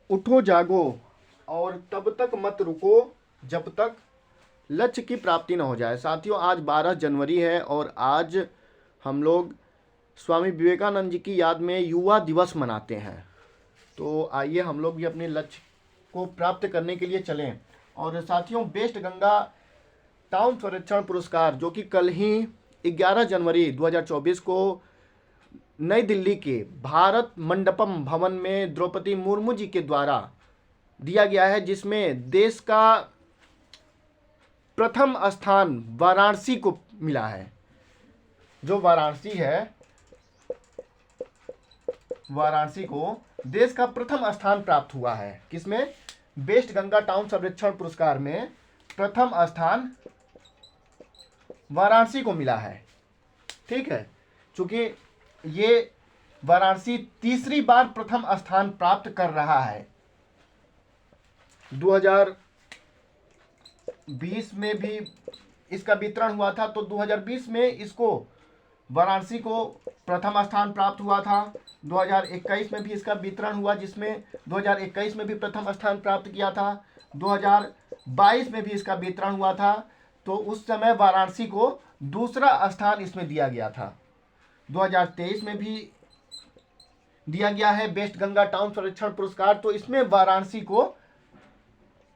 उठो जागो और तब तक मत रुको जब तक लक्ष्य की प्राप्ति न हो जाए। साथियों, आज 12 जनवरी है और आज हम लोग स्वामी विवेकानंद जी की याद में युवा दिवस मनाते हैं। तो आइए हम लोग भी अपने लक्ष्य को प्राप्त करने के लिए चलें। और साथियों, बेस्ट गंगा टाउन संरक्षण पुरस्कार जो कि कल ही 11 जनवरी 2024 को नई दिल्ली के भारत मंडपम भवन में द्रौपदी मुर्मू जी के द्वारा दिया गया है, जिसमें देश का प्रथम स्थान वाराणसी को मिला है। जो वाराणसी है, वाराणसी को देश का प्रथम स्थान प्राप्त हुआ है। किसमें? बेस्ट गंगा टाउन सर्वेक्षण पुरस्कार में प्रथम स्थान वाराणसी को मिला है। ठीक है, क्योंकि ये वाराणसी तीसरी बार प्रथम स्थान प्राप्त कर रहा है। 2020 में भी इसका वितरण हुआ था, तो 2020 में इसको वाराणसी को प्रथम स्थान प्राप्त हुआ था। 2021 में भी इसका वितरण हुआ, जिसमें 2021 में भी प्रथम स्थान प्राप्त किया था। 2022 में भी इसका वितरण हुआ था, तो उस समय वाराणसी को दूसरा स्थान इसमें दिया गया था। 2023 में भी दिया गया है बेस्ट गंगा टाउन संरक्षण पुरस्कार, तो इसमें वाराणसी को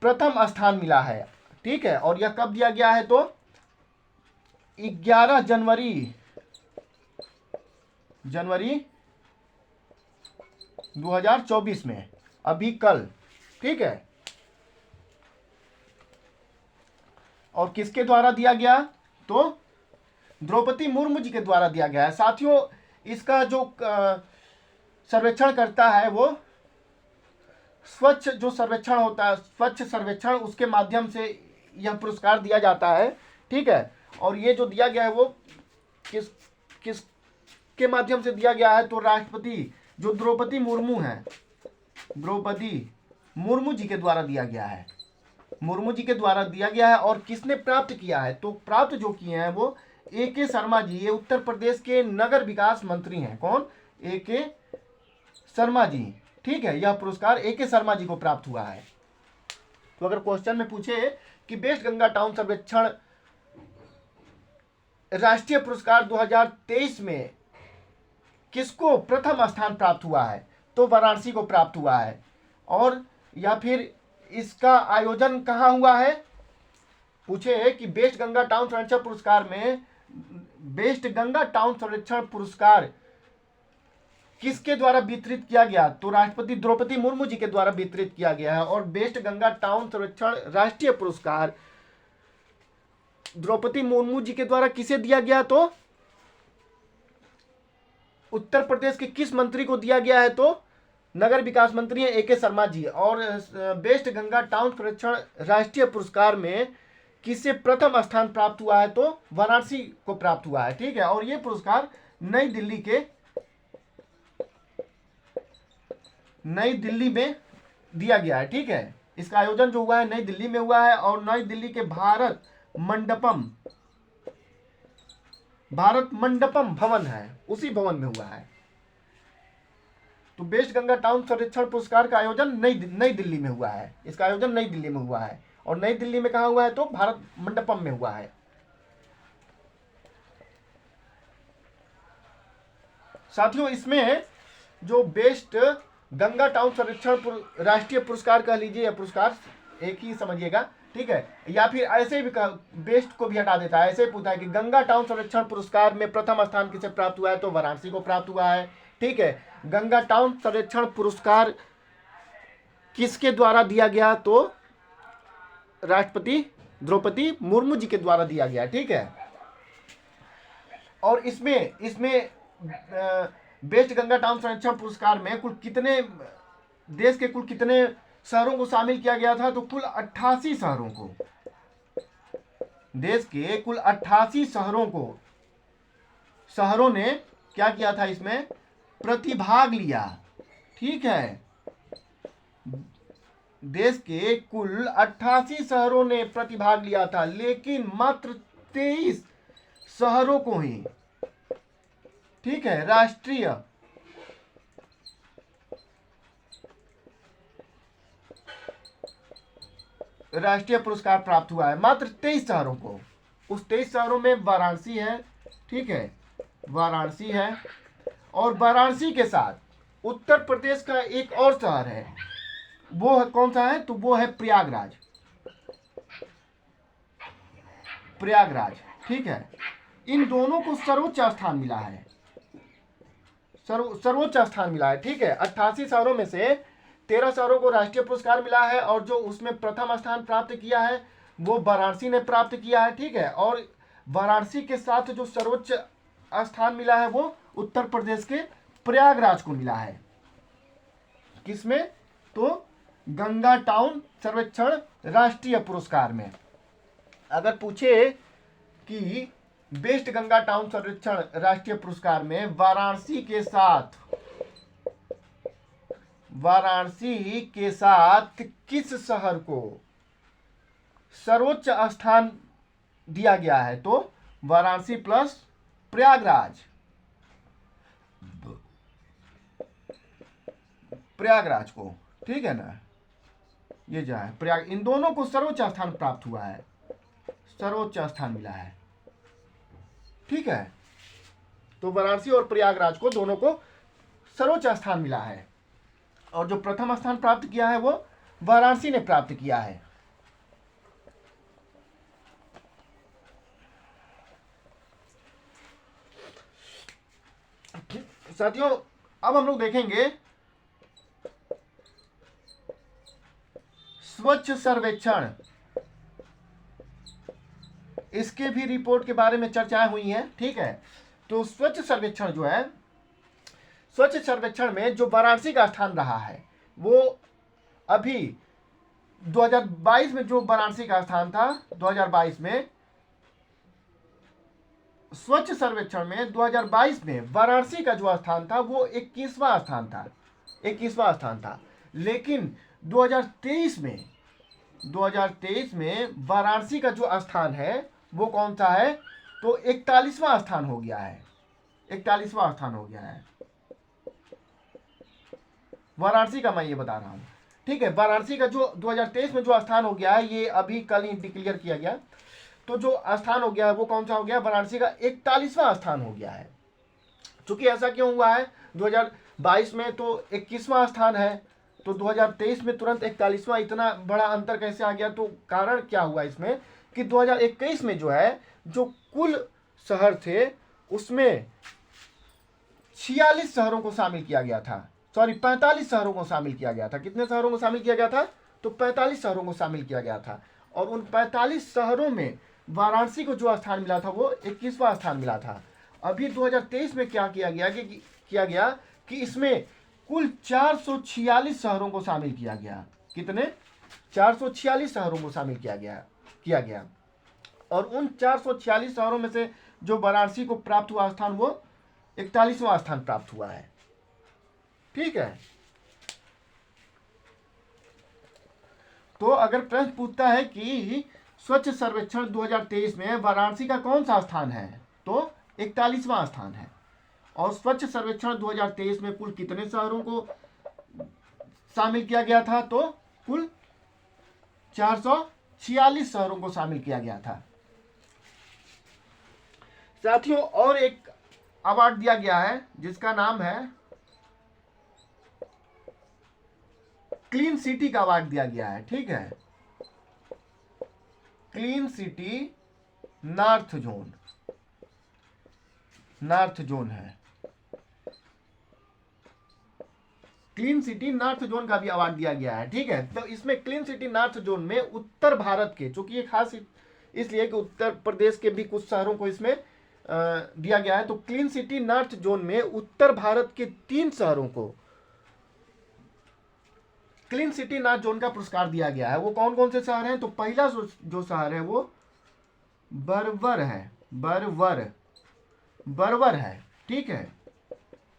प्रथम स्थान मिला है। ठीक है, और यह कब दिया गया है? तो 11 जनवरी 2024 में, अभी कल। ठीक है, और किसके द्वारा दिया गया? तो द्रौपदी मुर्मू जी के द्वारा दिया गया है। साथियों, इसका जो सर्वेक्षण करता है वो स्वच्छ जो सर्वेक्षण होता है, स्वच्छ सर्वेक्षण, उसके माध्यम से यह पुरस्कार दिया जाता है। ठीक है, और ये जो दिया गया है वो किस किस के माध्यम से दिया गया है? तो राष्ट्रपति जो द्रौपदी मुर्मू हैं, द्रौपदी मुर्मू जी के द्वारा दिया गया है। मुर्मू जी के द्वारा दिया गया है। और किसने प्राप्त किया है? तो प्राप्त जो किए हैं वो AK शर्मा जी, ये उत्तर प्रदेश के नगर विकास मंत्री हैं। कौन? AK शर्मा जी। ठीक है, यह पुरस्कार AK शर्मा जी को प्राप्त हुआ है। तो अगर क्वेश्चन में पूछे कि बेस्ट गंगा टाउन सर्वेक्षण राष्ट्रीय पुरस्कार 2023 में किसको प्रथम स्थान प्राप्त हुआ है? तो वाराणसी को प्राप्त हुआ है। और या फिर इसका आयोजन कहाँ हुआ है? पूछे कि बेस्ट गंगा टाउन संरक्षण पुरस्कार में बेस्ट गंगा टाउन संरक्षण पुरस्कार किसके द्वारा वितरित किया गया? तो राष्ट्रपति द्रौपदी मुर्मू जी के द्वारा वितरित किया गया है। और बेस्ट गंगा टाउन संरक्षण राष्ट्रीय पुरस्कार द्रौपदी मुर्मू जी के द्वारा किसे दिया गया? तो उत्तर प्रदेश के किस मंत्री को दिया गया है? तो नगर विकास मंत्री हैं AK शर्मा जी। और बेस्ट गंगा टाउन संरक्षण राष्ट्रीय पुरस्कार में किसे प्रथम स्थान प्राप्त हुआ है? तो वाराणसी को प्राप्त हुआ है। ठीक है, और ये पुरस्कार नई दिल्ली में दिया गया है। ठीक है, इसका आयोजन जो हुआ है नई दिल्ली में हुआ है, और नई दिल्ली के भारत मंडपम भवन है, उसी भवन में हुआ है। तो बेस्ट गंगा टाउन संरक्षण पुरस्कार का आयोजन नई दिल्ली में हुआ है। इसका आयोजन नई दिल्ली में हुआ है। और नई दिल्ली में कहा हुआ है? तो भारत मंडपम में हुआ है। साथियों, इसमें जो बेस्ट गंगा टाउन संरक्षण राष्ट्रीय पुरस्कार कह लीजिए, या पुरस्कार एक ही समझिएगा। ठीक है, या फिर ऐसे भी बेस्ट को भी हटा देता है, ऐसे पूछता है कि गंगा टाउन संरक्षण पुरस्कार में प्रथम स्थान किसे प्राप्त हुआ है? तो वाराणसी को प्राप्त हुआ है। ठीक है, गंगा टाउन संरक्षण पुरस्कार किसके द्वारा दिया गया? तो राष्ट्रपति द्रौपदी मुर्मू जी के द्वारा दिया गया। ठीक है, और इसमें बेस्ट गंगा टाउन संरक्षण पुरस्कार में कुल कितने देश के कुल कितने शहरों को शामिल किया गया था? तो कुल 88 शहरों को, देश के कुल 88 शहरों ने क्या किया था? इसमें प्रतिभाग लिया। ठीक है, देश के कुल 88 शहरों ने प्रतिभाग लिया था, लेकिन मात्र 23 शहरों को ही, ठीक है, राष्ट्रीय पुरस्कार प्राप्त हुआ है, मात्र 23 शहरों को। उस 23 शहरों में वाराणसी है, ठीक है, वाराणसी है। और वाराणसी के साथ उत्तर प्रदेश का एक और शहर है, वो है कौन सा है, तो वो है प्रयागराज। प्रयागराज, ठीक है। इन दोनों को सर्वोच्च स्थान मिला है, सर्वोच्च स्थान मिला है, ठीक है। 88 शहरों में से 13 शहरों को राष्ट्रीय पुरस्कार मिला है, और जो उसमें प्रथम स्थान प्राप्त किया है वो वाराणसी ने प्राप्त किया है, ठीक है। और वाराणसी के साथ जो सर्वोच्च स्थान मिला है वो उत्तर प्रदेश के प्रयागराज को मिला है। किसमें, तो गंगा टाउन सर्वेक्षण राष्ट्रीय पुरस्कार में। अगर पूछे कि बेस्ट गंगा टाउन सर्वेक्षण राष्ट्रीय पुरस्कार में वाराणसी के साथ किस शहर को सर्वोच्च स्थान दिया गया है, तो वाराणसी प्लस प्रयागराज, प्रयागराज को, ठीक है ना। ये जो है प्रयाग, इन दोनों को सर्वोच्च स्थान प्राप्त हुआ है, सर्वोच्च स्थान मिला है, ठीक है। तो वाराणसी और प्रयागराज को, दोनों को सर्वोच्च स्थान मिला है, और जो प्रथम स्थान प्राप्त किया है वो वाराणसी ने प्राप्त किया है। साथियों, अब हम लोग देखेंगे स्वच्छ सर्वेक्षण। इसके भी रिपोर्ट के बारे में चर्चाएं हुई हैं, ठीक है। तो स्वच्छ सर्वेक्षण जो है, स्वच्छ सर्वेक्षण में जो वाराणसी का स्थान रहा है वो अभी 2022 में जो वाराणसी का स्थान था, 2022 में स्वच्छ सर्वेक्षण में 2022 में वाराणसी का जो स्थान था वो 21वां स्थान था, 21वां स्थान था। लेकिन 2023 में वाराणसी का जो स्थान है वो कौन सा है, तो 41वां स्थान हो गया है, 41वां स्थान हो गया है वाराणसी का, मैं ये बता रहा हूं, ठीक है। वाराणसी का जो 2023 में जो स्थान हो गया है, ये अभी कल ही डिक्लेयर किया गया, तो जो स्थान हो गया है वो कौन सा हो गया, वाराणसी का 41वां स्थान हो गया है। चूंकि ऐसा क्यों हुआ है, 2022 में तो 21वां स्थान है, तो 2023 में तुरंत 41वां, इतना बड़ा अंतर कैसे आ गया, तो कारण क्या हुआ इसमें कि 2021 में जो है, जो कुल शहर थे उसमें 46 शहरों को शामिल किया गया था, सॉरी 45 शहरों को शामिल किया गया था। कितने शहरों को शामिल किया गया था, तो 45 शहरों को शामिल किया गया था। और उन 45 शहरों में वाराणसी को जो स्थान मिला था वो 21वां स्थान मिला था। अभी 2023 में क्या किया गया कि इसमें कुल 446 शहरों को शामिल किया गया। कितने, 446 शहरों को शामिल किया गया। और उन 446 शहरों में से जो वाराणसी को प्राप्त हुआ स्थान वो 41वां स्थान प्राप्त हुआ है, ठीक है। तो अगर प्रश्न पूछता है कि स्वच्छ सर्वेक्षण 2023 में वाराणसी का कौन सा स्थान है, तो 41वां स्थान है। और स्वच्छ सर्वेक्षण 2023 में कुल कितने शहरों को शामिल किया गया था, तो कुल 446 शहरों को शामिल किया गया था। साथियों, और एक अवार्ड दिया गया है जिसका नाम है क्लीन सिटी का अवार्ड दिया गया है, ठीक है। क्लीन सिटी नॉर्थ जोन है, क्लीन सिटी नॉर्थ जोन का भी अवार्ड दिया गया है, ठीक है। तो इसमें क्लीन सिटी नॉर्थ जोन में उत्तर भारत के, चूंकि ये खास इसलिए कि उत्तर प्रदेश के भी कुछ शहरों को इसमें दिया गया है, तो क्लीन सिटी नॉर्थ जोन में उत्तर भारत के 3 शहरों को क्लीन सिटी नॉर्थ जोन का पुरस्कार दिया गया है। वो कौन कौन से शहर हैं, तो पहला जो शहर है वो बरवर है, ठीक है।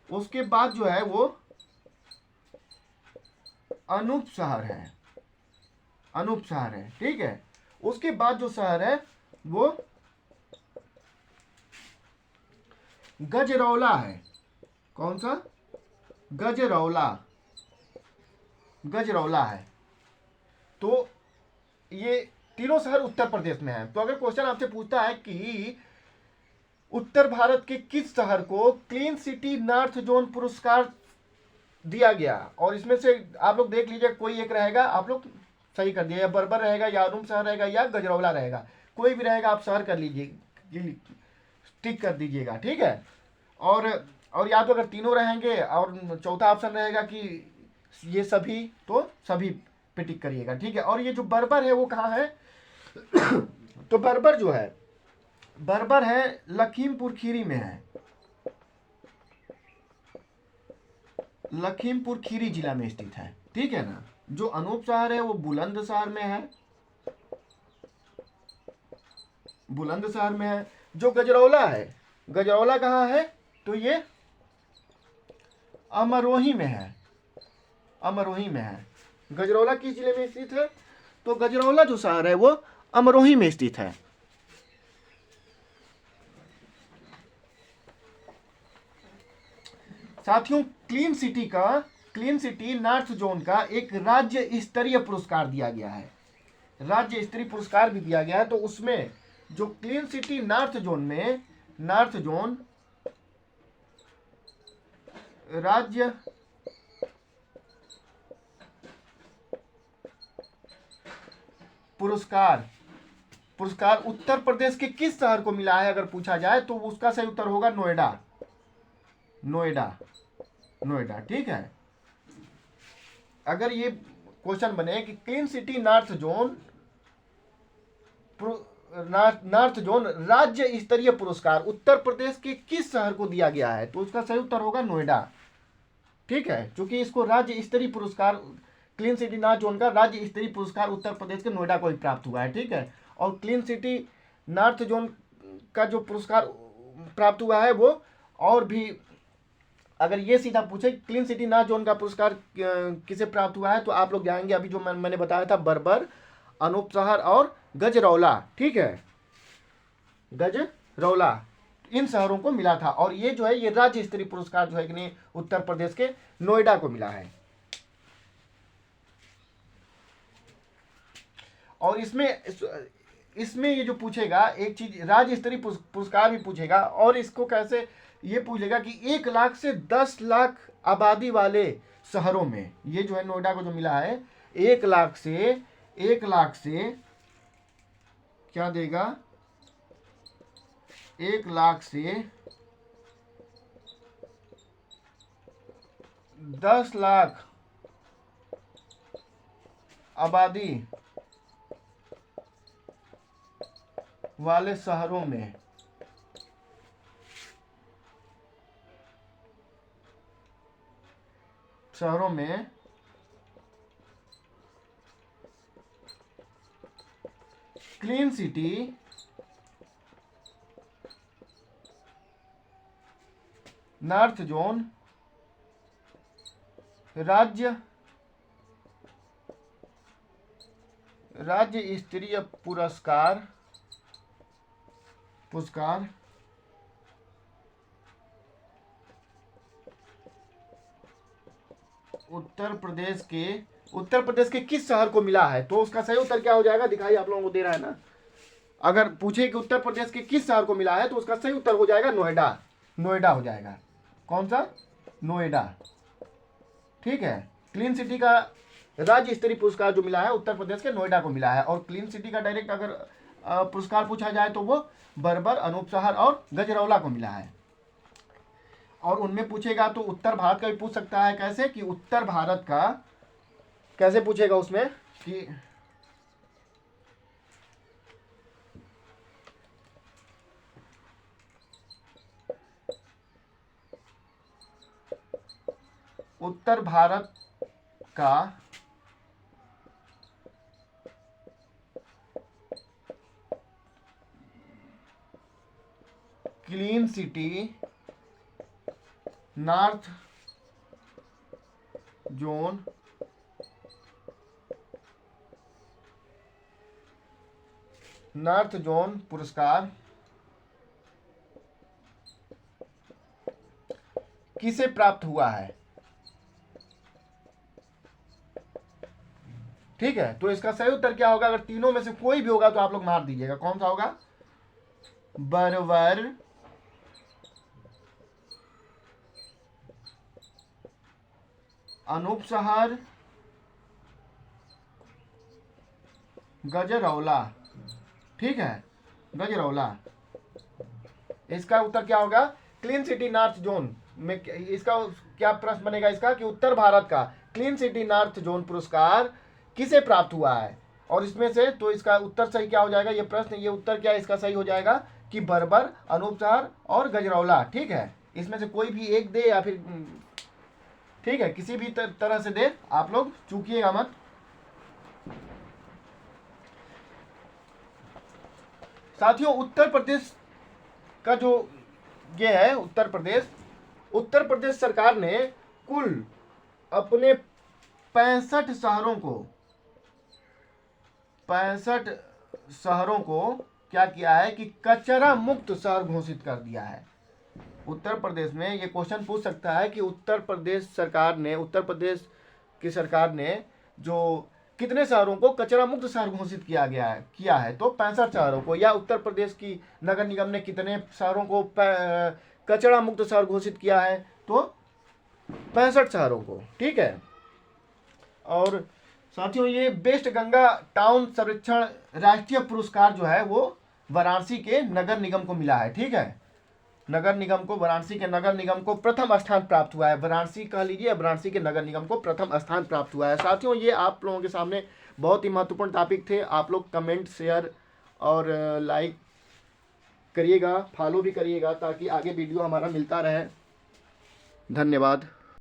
उसके बाद जो है वो अनूप शहर है, ठीक है। उसके बाद जो शहर है वो गजरौला है। कौन सा, गजरौला है। तो ये तीनों शहर उत्तर प्रदेश में हैं। तो अगर क्वेश्चन आपसे पूछता है कि उत्तर भारत के किस शहर को क्लीन सिटी नॉर्थ जोन पुरस्कार दिया गया, और इसमें से आप लोग देख लीजिए कोई एक रहेगा, आप लोग सही कर दिए, या बर्बर रहेगा, या अरुण शहर रहेगा, या गजरौला रहेगा, कोई भी रहेगा आप शहर कर लीजिए, टिक कर दीजिएगा, ठीक है। और और या तो अगर तीनों रहेंगे और चौथा ऑप्शन रहेगा कि ये सभी, तो सभी पे टिक करिएगा, ठीक है। और ये जो बर्बर है वो कहाँ है? तो बर्बर जो है, बर्बर है लखीमपुर खीरी में है, लखीमपुर खीरी जिला में स्थित है, ठीक है ना। जो अनूप शहर है वो बुलंदशहर में है, बुलंदशहर में है। जो गजरौला है, गजरौला कहाँ है? तो ये अमरोही में है, अमरोही में है। गजरौला किस जिले में स्थित है? तो गजरौला जो शहर है वो अमरोही में स्थित है। साथियों, क्लीन सिटी नॉर्थ जोन का एक राज्य स्तरीय पुरस्कार दिया गया है, राज्य स्तरीय पुरस्कार भी दिया गया है। तो उसमें जो क्लीन सिटी नॉर्थ जोन में, नॉर्थ जोन राज्य पुरस्कार उत्तर प्रदेश के किस शहर को मिला है अगर पूछा जाए तो उसका सही उत्तर होगा नोएडा, नोएडा, नोएडा, ठीक है। अगर ये क्वेश्चन बने कि क्लीन सिटी नॉर्थ जोन राज्य स्तरीय पुरस्कार उत्तर प्रदेश के किस शहर को दिया गया है, तो उसका सही उत्तर होगा नोएडा, ठीक है। क्योंकि इसको राज्य स्तरीय पुरस्कार, क्लीन सिटी नॉर्थ जोन का राज्य स्तरीय पुरस्कार उत्तर प्रदेश के नोएडा को ही प्राप्त हुआ है, ठीक है। और क्लीन सिटी नॉर्थ जोन का जो पुरस्कार प्राप्त हुआ है वो, और भी अगर ये सीधा पूछे क्लीन सिटी नॉर्थ जोन का पुरस्कार किसे प्राप्त हुआ है, तो आप लोग जाएंगे अभी जो मैंने बताया था, बर्बर, अनूप शहर और गजरौला, ठीक है, गजरौला, इन शहरों को मिला था। और ये जो है ये राज्य स्तरीय पुरस्कार जो है कि नहीं उत्तर प्रदेश के नोएडा को मिला है। और इसमें ये जो पूछेगा एक चीज, राज्य स्तरीय पुरस्कार भी पूछेगा, और इसको कैसे ये पूछेगा कि 1 लाख से 10 लाख आबादी वाले शहरों में, ये जो है नोएडा को जो मिला है 1 लाख से क्या देगा, 1 लाख से 10 लाख आबादी वाले शहरों में क्लीन सिटी नॉर्थ जोन राज्य स्तरीय पुरस्कार उत्तर प्रदेश के किस शहर को मिला है, तो उसका सही उत्तर क्या हो जाएगा, दिखाई आप लोगों को दे रहा है ना। अगर पूछे कि उत्तर प्रदेश के किस शहर को मिला है तो उसका सही उत्तर हो जाएगा नोएडा, नोएडा हो जाएगा। कौन सा? नोएडा, ठीक है। क्लीन सिटी का राज्य स्तरीय पुरस्कार जो मिला है उत्तर प्रदेश के नोएडा को मिला है। और क्लीन सिटी का डायरेक्ट अगर पुरस्कार पूछा जाए तो वो बर्बर, अनूप शहर और गजरौला को मिला है। और उनमें पूछेगा तो उत्तर भारत का भी पूछ सकता है, कैसे कि उत्तर भारत का कैसे पूछेगा उसमें कि उत्तर भारत का क्लीन सिटी नॉर्थ जोन पुरस्कार किसे प्राप्त हुआ है, ठीक है, तो इसका सही उत्तर क्या होगा? अगर तीनों में से कोई भी होगा तो आप लोग मार दीजिएगा। कौन सा होगा? बरवर, अनूप शहर, गजरौला। ठीक है, गजरौला। इसका उत्तर क्या होगा? क्लीन सिटी नॉर्थ जोन में इसका क्या प्रश्न बनेगा इसका कि उत्तर भारत का क्लीन सिटी नॉर्थ जोन पुरस्कार किसे प्राप्त हुआ है? और इसमें से तो इसका उत्तर सही क्या हो जाएगा? ये प्रश्न, ये उत्तर क्या इसका सही हो जाएगा कि बरबर, अनूप शहर और गजरौला। ठीक है, इसमें से कोई भी एक दे या फिर ठीक है, किसी भी तरह से दे, आप लोग चूकिएगा मत। साथियों, उत्तर प्रदेश का जो ये है उत्तर प्रदेश सरकार ने कुल अपने 65 शहरों को क्या किया है कि कचरा मुक्त शहर घोषित कर दिया है। उत्तर प्रदेश में ये क्वेश्चन पूछ सकता है कि उत्तर प्रदेश की सरकार ने जो कितने शहरों को कचरा मुक्त शहर घोषित किया है तो 65 शहरों को, या उत्तर प्रदेश की नगर निगम ने कितने शहरों को कचरा मुक्त शहर घोषित किया है तो 65 शहरों को। ठीक है, और साथियों ये बेस्ट गंगा टाउन सर्वेक्षण राष्ट्रीय पुरस्कार जो है वो वाराणसी के नगर निगम को मिला है। ठीक है, वाराणसी के नगर निगम को प्रथम स्थान प्राप्त हुआ है। वाराणसी कह लीजिए, वाराणसी के नगर निगम को प्रथम स्थान प्राप्त हुआ है। साथियों, ये आप लोगों के सामने बहुत ही महत्वपूर्ण टॉपिक थे। आप लोग कमेंट, शेयर और लाइक करिएगा, फॉलो भी करिएगा ताकि आगे वीडियो हमारा मिलता रहे। धन्यवाद।